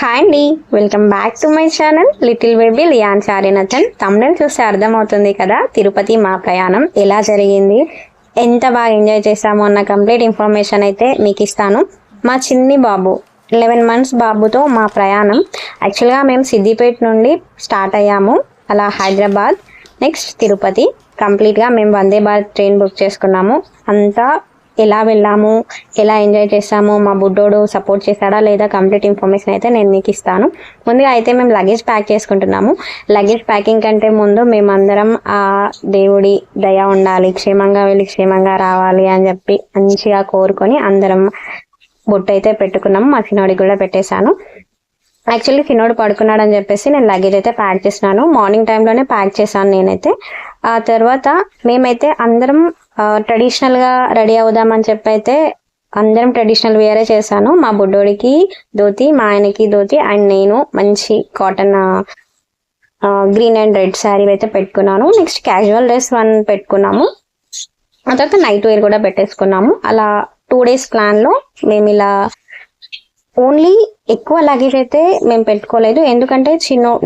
Hi అండి, welcome back to my channel little baby లియాన్ చారినథన్. తమిళ చూస్తే అర్థమవుతుంది కదా తిరుపతి మా ప్రయాణం ఎలా జరిగింది, ఎంత బాగా ఎంజాయ్ చేసాము అన్న కంప్లీట్ ఇన్ఫర్మేషన్ అయితే మీకు ఇస్తాను. మా చిన్ని బాబు 11 months బాబుతో మా ప్రయాణం. యాక్చువల్గా మేము సిద్దిపేట నుండి స్టార్ట్ అయ్యాము, అలా హైదరాబాద్, నెక్స్ట్ తిరుపతి. కంప్లీట్గా మేము వందే భారత్ ట్రైన్ బుక్ చేసుకున్నాము. అంతా ఎలా వెళ్ళాము, ఎలా ఎంజాయ్ చేసాము, మా బుడ్డోడు సపోర్ట్ చేశాడా లేదా కంప్లీట్ ఇన్ఫర్మేషన్ అయితే నేను మీకు ఇస్తాను. ముందుగా అయితే మేము లగేజ్ ప్యాక్ చేసుకుంటున్నాము. లగేజ్ ప్యాకింగ్ కంటే ముందు మేమందరం ఆ దేవుడి దయ ఉండాలి, క్షేమంగా వెళ్ళి క్షేమంగా రావాలి అని చెప్పి మంచిగా కోరుకొని అందరం బొట్టు అయితే పెట్టుకున్నాము. మా చిన్నోడికి కూడా పెట్టేశాను. యాక్చువల్లీ చిన్నోడు పడుకున్నాడు అని చెప్పేసి నేను లగేజ్ అయితే ప్యాక్ చేసినాను. మార్నింగ్ టైంలోనే ప్యాక్ చేశాను నేనైతే. ఆ తర్వాత మేమైతే అందరం ట్రెడిషనల్గా రెడీ అవుదామని చెప్పి అయితే అందరం ట్రెడిషనల్ వేరే చేశాను. మా బుడ్డోడికి ధోతి, మా ఆయనకి ధోతి, అండ్ నేను మంచి cotton green and red sari అయితే పెట్టుకున్నాను. నెక్స్ట్ క్యాజువల్ డ్రెస్ 1 పెట్టుకున్నాము. ఆ తర్వాత నైట్ వేర్ కూడా పెట్టేసుకున్నాము. అలా 2 days ప్లాన్లో మేము ఇలా ఓన్లీ ఎక్కువ లగేజ్ అయితే మేము పెట్టుకోలేదు, ఎందుకంటే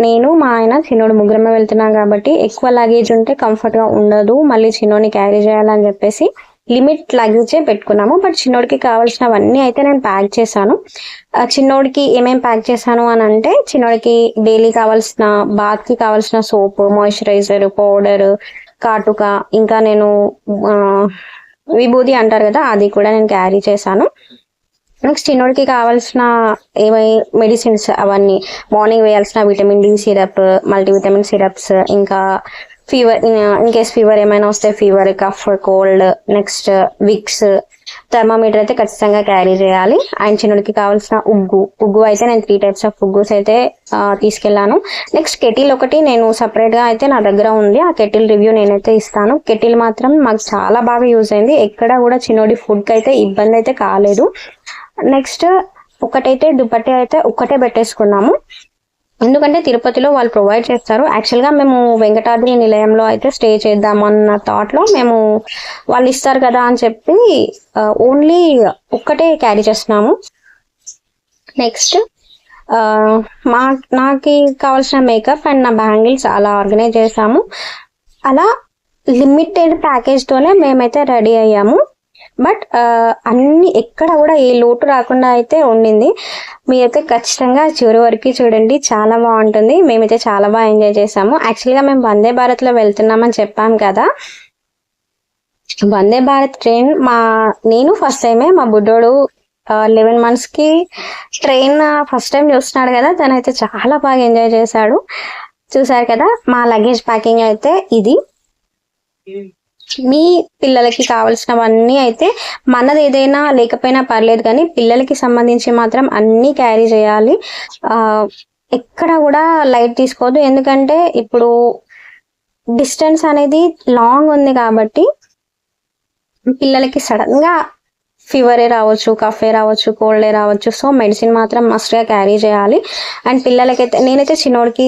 నేను మా ఆయన చిన్నోడు ముగ్గురమే వెళ్తున్నాం కాబట్టి ఎక్కువ లగేజ్ ఉంటే కంఫర్ట్గా ఉండదు, మళ్ళీ చిన్నోని క్యారీ చేయాలని చెప్పేసి లిమిట్ లగేజే పెట్టుకున్నాము. బట్ చిన్నోడికి కావాల్సినవన్నీ అయితే నేను ప్యాక్ చేశాను. చిన్నోడికి ఏమేమి ప్యాక్ చేశాను అని అంటే, చిన్నోడికి డైలీ కావాల్సిన బాత్కి కావాల్సిన సోప్, మాయిశ్చరైజర్, పౌడర్, కాటుక, ఇంకా నేను విభూది అంటారు కదా అది కూడా నేను క్యారీ చేశాను. నెక్స్ట్ చిన్నోడికి కావాల్సిన మెడిసిన్స్ అవన్నీ, మార్నింగ్ వేయాల్సిన vitamin D syrup, multivitamin syrups, ఇంకా ఫీవర్ ఇన్ కేస్ ఫీవర్ ఏమైనా వస్తే fever, cough, cold, next Vicks, thermometer అయితే ఖచ్చితంగా క్యారీ చేయాలి. అండ్ చిన్నోడికి కావాల్సిన ఉగ్గు అయితే నేను 3 types ఆఫ్ ఉగ్గుస్ అయితే తీసుకెళ్లాను. నెక్స్ట్ కెటిల్ ఒకటి నేను సపరేట్ గా అయితే నా దగ్గర ఉంది, ఆ కెటిల్ రివ్యూ నేనైతే ఇస్తాను. కెటిల్ మాత్రం మాకు చాలా బాగా యూజ్ అయింది, ఎక్కడ కూడా చిన్నోడి ఫుడ్కి అయితే ఇబ్బంది అయితే కాలేదు. నెక్స్ట్ ఒకటైతే దుప్పటి అయితే ఒక్కటే పెట్టేసుకున్నాము, ఎందుకంటే తిరుపతిలో వాళ్ళు ప్రొవైడ్ చేస్తారు. యాక్చువల్గా మేము వెంకటాద్రి నిలయంలో అయితే స్టే చేద్దామన్న థాట్లో మేము వాళ్ళు ఇస్తారు కదా అని చెప్పి ఓన్లీ ఒక్కటే క్యారీ చేస్తున్నాము. నెక్స్ట్ నాకు కావాల్సిన మేకప్ అండ్ నా బ్యాంగిల్స్ అలా ఆర్గనైజ్ చేసాము. అలా లిమిటెడ్ ప్యాకేజ్తోనే మేమైతే రెడీ అయ్యాము. బట్ అన్ని ఎక్కడ కూడా ఏ లోటు రాకుండా అయితే ఉండింది. మీరైతే ఖచ్చితంగా చివరి వరకు చూడండి, చాలా బాగుంటుంది. మేమైతే చాలా బాగా ఎంజాయ్ చేసాము. యాక్చువల్గా మేము వందే భారత్లో వెళ్తున్నామని చెప్పాం కదా, వందే భారత్ ట్రైన్ నేను ఫస్ట్ టైమే, మా బుడ్డోడు 11 monthsకి ట్రైన్ ఫస్ట్ టైం చూస్తున్నాడు కదా, తనైతే చాలా బాగా ఎంజాయ్ చేశాడు. చూసారు కదా మా లగేజ్ ప్యాకింగ్ అయితే ఇది. మీ పిల్లలకి కావాల్సినవన్నీ అయితే మనది ఏదైనా లేకపోయినా పర్లేదు, కానీ పిల్లలకి సంబంధించి మాత్రం అన్నీ క్యారీ చేయాలి. ఎక్కడ కూడా లైట్ తీసుకోవద్దు, ఎందుకంటే ఇప్పుడు డిస్టెన్స్ అనేది లాంగ్ ఉంది కాబట్టి పిల్లలకి సడన్ గా ఫీవరే రావచ్చు, కఫే రావచ్చు, కోల్డే రావచ్చు. సో మెడిసిన్ మాత్రం మస్ట్గా క్యారీ చేయాలి. అండ్ పిల్లలకైతే నేనైతే చిన్నోడికి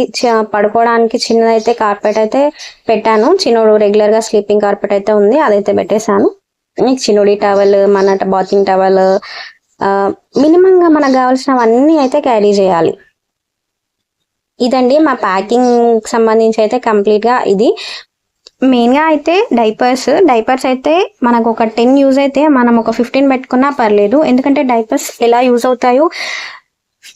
పడుకోవడానికి చిన్నదైతే కార్పెట్ అయితే పెట్టాను. చిన్నోడు రెగ్యులర్గా స్లీపింగ్ కార్పెట్ అయితే ఉంది, అదైతే పెట్టేశాను. చిన్నోడి టవల్, మన బాతింగ్ టవల్, మినిమంగా మనకు కావాల్సినవన్నీ అయితే క్యారీ చేయాలి. ఇదండి మా ప్యాకింగ్ సంబంధించి అయితే కంప్లీట్గా ఇది. మెయిన్గా అయితే డైపర్స్ అయితే మనకు ఒక 10 యూజ్ అయితే మనం ఒక 15 పెట్టుకున్నా పర్లేదు, ఎందుకంటే డైపర్స్ ఎలా యూజ్ అవుతాయో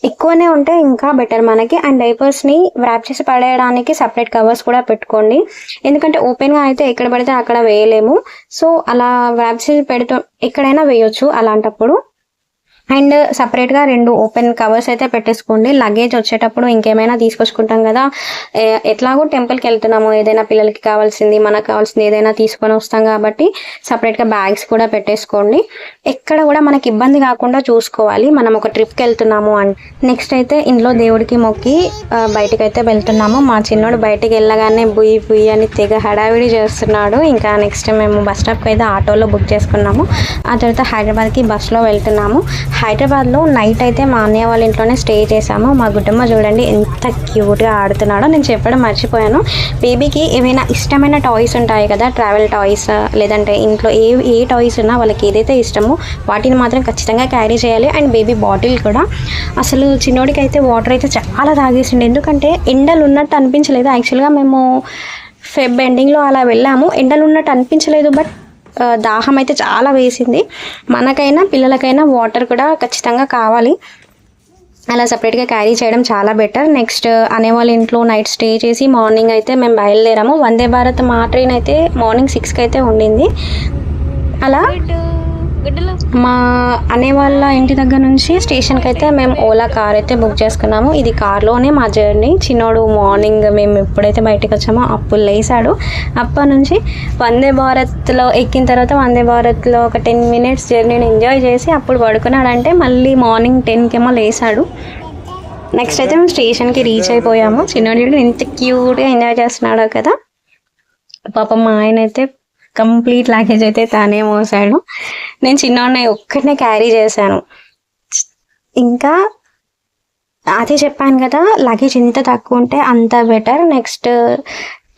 ఎక్కువనే ఉంటే ఇంకా బెటర్ మనకి. అండ్ డైపర్స్ని వ్రాప్ చేసి పడేయడానికి సపరేట్ కవర్స్ కూడా పెట్టుకోండి, ఎందుకంటే ఓపెన్గా అయితే ఎక్కడ పడితే అక్కడ వేయలేము. సో అలా వ్రాప్ చేసి ఎక్కడైనా వేయొచ్చు అలాంటప్పుడు. అండ్ సపరేట్గా 2 ఓపెన్ కవర్స్ అయితే పెట్టేసుకోండి. లగేజ్ వచ్చేటప్పుడు ఇంకేమైనా తీసుకొచ్చుకుంటాం కదా, ఎట్లాగో టెంపుల్కి వెళ్తున్నాము, ఏదైనా పిల్లలకి కావాల్సింది మనకు కావాల్సింది ఏదైనా తీసుకొని వస్తాం కాబట్టి సపరేట్గా బ్యాగ్స్ కూడా పెట్టేసుకోండి. ఎక్కడ కూడా మనకి ఇబ్బంది కాకుండా చూసుకోవాలి మనం ఒక ట్రిప్కి వెళ్తున్నాము అని. నెక్స్ట్ అయితే ఇంట్లో దేవుడికి మొక్కి బయటకు అయితే వెళ్తున్నాము. మా చిన్నోడు బయటకు వెళ్ళగానే బుయ్యి బుయ్యి అని తెగ హడావిడి చేస్తున్నాడు. ఇంకా నెక్స్ట్ మేము బస్ స్టాప్కి అయితే ఆటోలో బుక్ చేసుకున్నాము. ఆ తర్వాత హైదరాబాద్కి బస్లో వెళ్తున్నాము. హైదరాబాద్లో నైట్ అయితే మా అన్నయ్య వాళ్ళ ఇంట్లోనే స్టే చేసాము. మా గుడ్డమ్మ చూడండి ఎంత క్యూట్గా ఆడుతున్నాడో. నేను చెప్పడం మర్చిపోయాను, బేబీకి ఏమైనా ఇష్టమైన టాయ్స్ ఉంటాయి కదా, ట్రావెల్ టాయ్స్ లేదంటే ఇంట్లో ఏ టాయ్స్ ఉన్నా వాళ్ళకి ఏదైతే ఇష్టమో వాటిని మాత్రం ఖచ్చితంగా క్యారీ చేయాలి. అండ్ బేబీ బాటిల్ కూడా. అసలు చిన్నోడికి అయితే వాటర్ అయితే చాలా తాగేసిండు, ఎందుకంటే ఎండలు ఉన్నట్టు అనిపించలేదు. యాక్చువల్గా మేము ఫెబ్ ఎండింగ్లో అలా వెళ్ళాము, ఎండలు ఉన్నట్టు అనిపించలేదు, బట్ దాహం అయితే చాలా వేసింది. మనకైనా పిల్లలకైనా వాటర్ కూడా ఖచ్చితంగా కావాలి. అలా సపరేట్గా క్యారీ చేయడం చాలా బెటర్. నెక్స్ట్ అనేవాళ్ళ ఇంట్లో నైట్ స్టే చేసి మార్నింగ్ అయితే మేము బయలుదేరాము. వందే భారత్ మా ట్రైన్ అయితే మార్నింగ్ 6కి అయితే ఉండింది. అలా మా అనేవాళ్ళ ఇంటి దగ్గర నుంచి స్టేషన్కి అయితే మేము ఓలా కార్ అయితే బుక్ చేసుకున్నాము. ఇది కార్లోనే మా జర్నీ. చిన్నోడు మార్నింగ్ మేము ఎప్పుడైతే బయటకు వచ్చామో అప్పుడు లేసాడు. అప్పటి నుంచి వందే భారత్లో ఎక్కిన తర్వాత వందే భారత్లో ఒక 10 minutes జర్నీని ఎంజాయ్ చేసి అప్పుడు పడుకున్నాడంటే మళ్ళీ మార్నింగ్ 10కేమో లేసాడు. నెక్స్ట్ అయితే మేము స్టేషన్కి రీచ్ అయిపోయాము. చిన్నోడు ఎంత క్యూట్గా ఎంజాయ్ చేస్తున్నాడో కదా. పాపం మా ఆయన అయితే కంప్లీట్ లగేజ్ అయితే తానే మోసాడు. నేను చిన్నోడిని ఒక్కటినే క్యారీ చేశాను. ఇంకా అదే చెప్పాను కదా, లగేజ్ ఎంత తక్కువ ఉంటే అంత బెటర్. నెక్స్ట్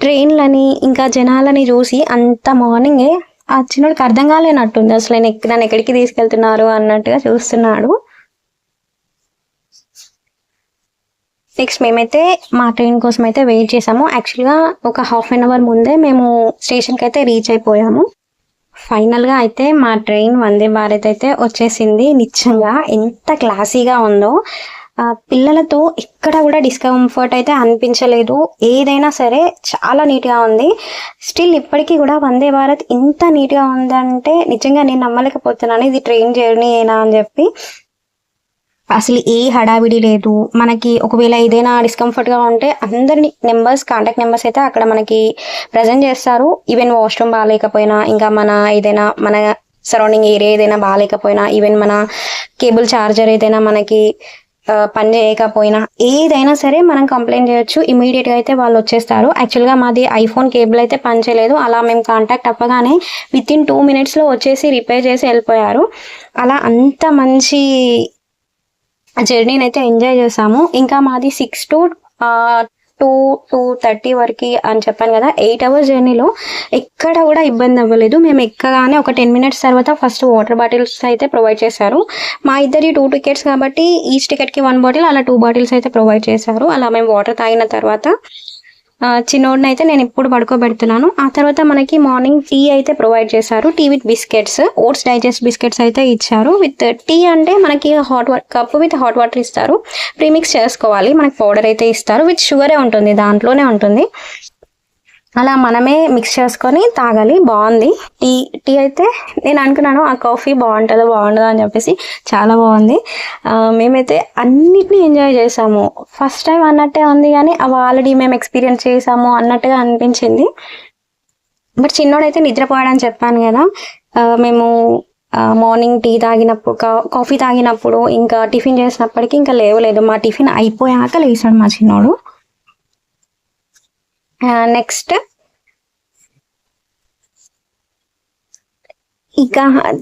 ట్రైన్లని ఇంకా జనాలని చూసి అంత మార్నింగే ఆ చిన్నోడికి అర్థం కాలేనట్టుంది, అసలు నన్ను ఎక్కడికి తీసుకెళ్తున్నారు అన్నట్టుగా చూస్తున్నాడు. నెక్స్ట్ మేమైతే మా ట్రైన్ కోసం అయితే వెయిట్ చేసాము. యాక్చువల్గా ఒక ½ an hour ముందే మేము స్టేషన్కి అయితే రీచ్ అయిపోయాము. ఫైనల్గా అయితే మా ట్రైన్ వందే భారత్ అయితే వచ్చేసింది. నిజంగా ఎంత క్లాసీగా ఉందో, పిల్లలతో ఎక్కడ కూడా డిస్కంఫర్ట్ అయితే అనిపించలేదు. ఏదైనా సరే చాలా నీట్గా ఉంది. స్టిల్ ఇప్పటికీ కూడా వందే భారత్ ఇంత నీట్గా ఉందంటే నిజంగా నేను నమ్మలేకపోతున్నాను, ఇది ట్రైన్ జర్నీ అయినా అని చెప్పి. అసలు ఏ హడావిడి లేదు. మనకి ఒకవేళ ఏదైనా డిస్కంఫర్ట్గా ఉంటే అందరిని కాంటాక్ట్ నెంబర్స్ అయితే అక్కడ మనకి ప్రజెంట్ చేస్తారు. ఈవెన్ వాష్రూమ్ బాగాలేకపోయినా, ఇంకా మన సరౌండింగ్ ఏరియా ఏదైనా బాగాలేకపోయినా, ఈవెన్ మన కేబుల్ ఛార్జర్ ఏదైనా మనకి పని చేయకపోయినా, ఏదైనా సరే మనం కంప్లైంట్ చేయొచ్చు. ఇమీడియట్గా అయితే వాళ్ళు వచ్చేస్తారు. యాక్చువల్గా మాది ఐఫోన్ కేబుల్ అయితే పని చేయలేదు. అలా మేము కాంటాక్ట్ అవ్వగానే వితిన్ 2 minutesలో వచ్చేసి రిపేర్ చేసి వెళ్ళిపోయారు. అలా అంత మంచి జర్నీని అయితే ఎంజాయ్ చేసాము. ఇంకా మాది 6 to 2:30 వరకు అని చెప్పాను కదా. 8 hours జర్నీలో ఎక్కడ కూడా ఇబ్బంది అవ్వలేదు. మేము ఎక్కగానే ఒక 10 minutes తర్వాత ఫస్ట్ వాటర్ బాటిల్స్ అయితే ప్రొవైడ్ చేశారు. మా ఇద్దరి 2 tickets కాబట్టి ఈచ్ టికెట్కి 1 bottle, అలా 2 bottles అయితే ప్రొవైడ్ చేశారు. అలా మేము వాటర్ తాగిన తర్వాత చిన్నోడిని అయితే నేను ఇప్పుడు పడుకోబెడుతున్నాను. ఆ తర్వాత మనకి మార్నింగ్ టీ అయితే ప్రొవైడ్ చేశారు. Tea with biscuits, oats digestive biscuits అయితే ఇచ్చారు. విత్ టీ అంటే మనకి కప్ విత్ హాట్ వాటర్ ఇస్తారు. ప్రీమిక్స్ చేసుకోవాలి. మనకి పౌడర్ అయితే ఇస్తారు. విత్ షుగరే ఉంటుంది, దాంట్లోనే ఉంటుంది. అలా మనమే మిక్స్ చేసుకొని తాగాలి. బాగుంది టీ అయితే. నేను అనుకున్నాను ఆ కాఫీ బాగుండదో అని చెప్పేసి. చాలా బాగుంది. మేమైతే అన్నిటినీ ఎంజాయ్ చేసాము. ఫస్ట్ టైం అన్నట్టే ఉంది, కానీ అవి ఆల్రెడీ మేము ఎక్స్పీరియన్స్ చేసాము అన్నట్టుగా అనిపించింది. బట్ చిన్నోడైతే నిద్రపోయాడని చెప్పాను కదా. మేము మార్నింగ్ టీ తాగినప్పుడు, కాఫీ తాగినప్పుడు, ఇంకా టిఫిన్ చేసినప్పటికీ ఇంకా లేవలేదు. మా టిఫిన్ అయిపోయాక లేచాడు మా చిన్నోడు. నెక్స్ట్ ఇక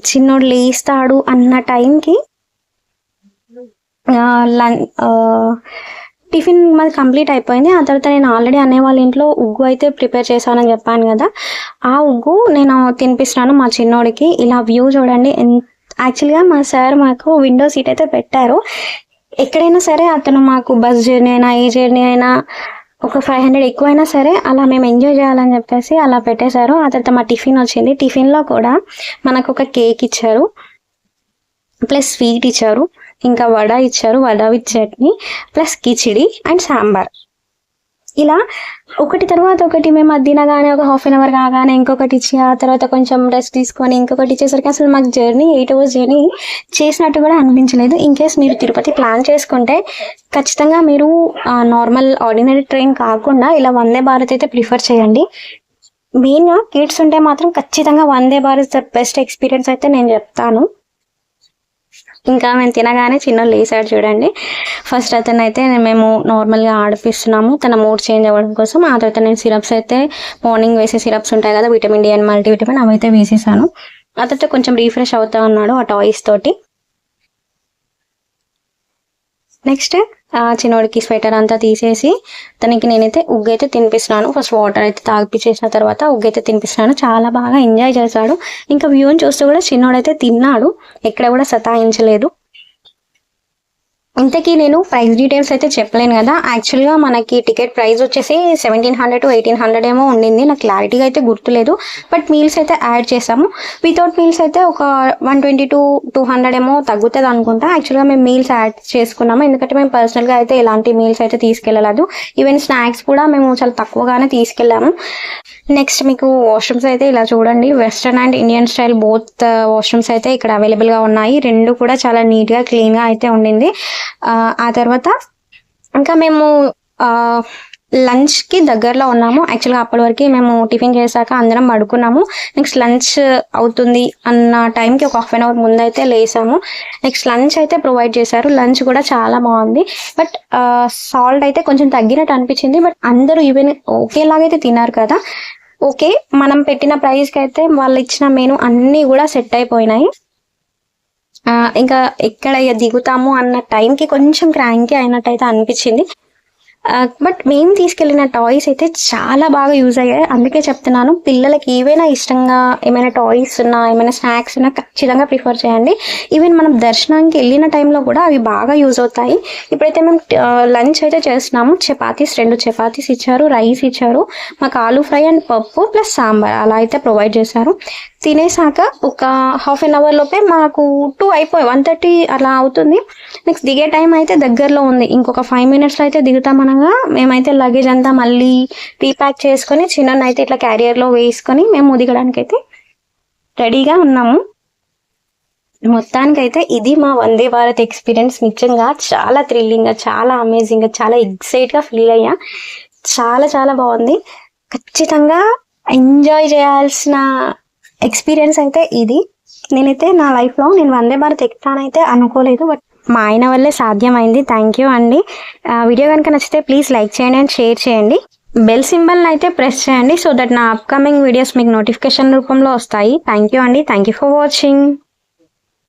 చిన్నోడు లేస్తాడు అన్న టైంకి టిఫిన్ మాది కంప్లీట్ అయిపోయింది. ఆ తర్వాత నేను ఆల్రెడీ అనేవాళ్ళ ఇంట్లో ఉగ్గు అయితే ప్రిపేర్ చేశానని చెప్పాను కదా. ఆ ఉగ్గు నేను తినిపిస్తున్నాను మా చిన్నోడికి. ఇలా వ్యూ చూడండి. యాక్చువల్గా మా సార్ మాకు విండో సీట్ అయితే పెట్టారు. ఎక్కడైనా సరే అతను మాకు బస్ జర్నీ అయినా ఏ జర్నీ అయినా ఒక 500 ఎక్కువైనా సరే అలా మేము ఎంజాయ్ చేయాలని చెప్పేసి అలా పెట్టేశారు. ఆ తర్వాత మా టిఫిన్ వచ్చింది. టిఫిన్లో కూడా మనకు ఒక కేక్ ఇచ్చారు, ప్లస్ స్వీట్ ఇచ్చారు, ఇంకా వడ ఇచ్చారు, vada with chutney, plus khichdi and sambar. ఇలా ఒకటి తర్వాత ఒకటి మేము అది తినగానే ఒక ½ an hour కాగానే ఇంకొకటి ఇచ్చి, ఆ తర్వాత కొంచెం రెస్ట్ తీసుకొని ఇంకొకటి ఇచ్చేసరికి అసలు మాకు జర్నీ 8 hours జర్నీ చేసినట్టు కూడా అనిపించలేదు. ఇన్ కేస్ మీరు తిరుపతి ప్లాన్ చేసుకుంటే ఖచ్చితంగా మీరు నార్మల్ ఆర్డినరీ ట్రైన్ కాకుండా ఇలా వందే భారత్ అయితే ప్రిఫర్ చేయండి. మెయిన్గా కిడ్స్ ఉంటే మాత్రం ఖచ్చితంగా Vande Bharat the best experience అయితే నేను చెప్తాను. ఇంకా మేము తినగానే చిన్న లేసాడు చూడండి. ఫస్ట్ అతను అయితే మేము నార్మల్గా ఆడిపిస్తున్నాము తన మూడ్ చేంజ్ అవ్వడం కోసం. ఆ తర్వాత నేను సిరప్స్ అయితే మార్నింగ్ వేసే సిరప్స్ ఉంటాయి కదా, విటమిన్ డి అండ్ మల్టీవిటమిన్, అవైతే వేసేసాను. ఆ తర్వాత కొంచెం రీఫ్రెష్ అవుతా ఉన్నాడు ఆ టాయ్స్ తోటి. నెక్స్ట్ చిన్నోడికి స్వెటర్ అంతా తీసేసి తనకి నేనైతే ఉగ్గు అయితే తినిపిస్తున్నాను. ఫస్ట్ వాటర్ అయితే తాగిపించేసిన తర్వాత ఉగ్గు అయితే తినిపిస్తున్నాను. చాలా బాగా ఎంజాయ్ చేశాడు. ఇంకా వ్యూని చూస్తూ కూడా చిన్నోడైతే తిన్నాడు, ఎక్కడ కూడా సతాయించలేదు. ఇంతకీ నేను ప్రైస్ డీటెయిల్స్ అయితే చెప్పలేను కదా. యాక్చువల్గా మనకి టికెట్ ప్రైస్ వచ్చేసి 1700 to 1800 ఏమో ఉండింది, నాకు క్లారిటీగా అయితే గుర్తులేదు. బట్ మీల్స్ అయితే యాడ్ చేసాము. వితౌట్ మీల్స్ అయితే ఒక 120 to 200 ఏమో తగ్గుతుంది అనుకుంటా. యాక్చువల్గా మేము మీల్స్ యాడ్ చేసుకున్నాము, ఎందుకంటే మేము పర్సనల్గా అయితే ఇలాంటి మీల్స్ అయితే తీసుకెళ్ళలేదు. ఈవెన్ స్నాక్స్ కూడా మేము చాలా తక్కువగానే తీసుకెళ్ళాము. నెక్స్ట్ మీకు వాష్రూమ్స్ అయితే ఇలా చూడండి, western and Indian style both washrooms అయితే ఇక్కడ అవైలబుల్గా ఉన్నాయి. రెండు కూడా చాలా నీట్గా క్లీన్గా అయితే ఉండింది. ఆ తర్వాత ఇంకా మేము లంచ్కి దగ్గరలో ఉన్నాము. యాక్చువల్గా అప్పటి వరకు మేము టిఫిన్ చేశాక అందరం పడుకున్నాము. నెక్స్ట్ లంచ్ అవుతుంది అన్న టైంకి ఒక హాఫ్ అన్ అవర్ ముందు అయితే లేసాము. నెక్స్ట్ లంచ్ అయితే ప్రొవైడ్ చేశారు. లంచ్ కూడా చాలా బాగుంది. బట్ సాల్ట్ అయితే కొంచెం తగ్గినట్టు అనిపించింది. బట్ అందరూ ఈవెన్ ఒకేలాగైతే తిన్నారు కదా. ఓకే, మనం పెట్టిన ప్రైస్కి అయితే వాళ్ళు ఇచ్చిన మెనూ అన్నీ కూడా సెట్ అయిపోయినాయి. ఇంకా ఎక్కడ దిగుతాము అన్న టైంకి కొంచెం క్రాంకీ అయినట్టయితే అనిపించింది. బట్ మేము తీసుకెళ్ళిన టాయ్స్ అయితే చాలా బాగా యూజ్ అయ్యాయి. అందుకే చెప్తున్నాను, పిల్లలకి ఏవైనా ఇష్టంగా ఏమైనా టాయ్స్ ఉన్నా ఏమైనా స్నాక్స్ ఉన్నా ఖచ్చితంగా ప్రిఫర్ చేయండి. ఈవెన్ మనం దర్శనానికి వెళ్ళిన టైంలో కూడా అవి బాగా యూజ్ అవుతాయి. ఇప్పుడైతే మేము లంచ్ అయితే చేస్తున్నాము. చపాతీస్ 2 చపాతీస్ ఇచ్చారు, రైస్ ఇచ్చారు, మాకు ఆలూ ఫ్రై అండ్ పప్పు ప్లస్ సాంబార్ అలా అయితే ప్రొవైడ్ చేశారు. తినేసాక ఒక హాఫ్ అన్ అవర్ లోపే మాకు 2 అయిపోయి 1:30 అలా అవుతుంది. నెక్స్ట్ దిగే టైం అయితే దగ్గరలో ఉంది, ఇంకొక 5 minutesలో అయితే దిగుతామనగా మేమైతే లగేజ్ అంతా మళ్ళీ రీప్యాక్ చేసుకొని చిన్న అయితే ఇట్లా క్యారియర్లో వేసుకొని మేము దిగడానికి అయితే రెడీగా ఉన్నాము. మొత్తానికైతే ఇది మా వందే భారత్ ఎక్స్పీరియన్స్. నిజంగా చాలా థ్రిల్లింగ్గా, చాలా అమేజింగ్గా, చాలా ఎక్సైట్గా ఫీల్ అయ్యా. చాలా చాలా బాగుంది. ఖచ్చితంగా ఎంజాయ్ చేయాల్సిన ఎక్స్పీరియన్స్ అయితే ఇది. నేనైతే నా లైఫ్లో నేను వందే భారత్ ఎక్కుతానైతే అనుకోలేదు, బట్ మా ఆయన వల్లే సాధ్యమైంది. థ్యాంక్ యూ అండి. వీడియో కనుక నచ్చితే ప్లీజ్ లైక్ చేయండి అండ్ షేర్ చేయండి. బెల్ సింబల్ని అయితే ప్రెస్ చేయండి, సో దట్ నా అప్కమింగ్ వీడియోస్ మీకు నోటిఫికేషన్ రూపంలో వస్తాయి. థ్యాంక్ యూ అండి. Thank you for watching.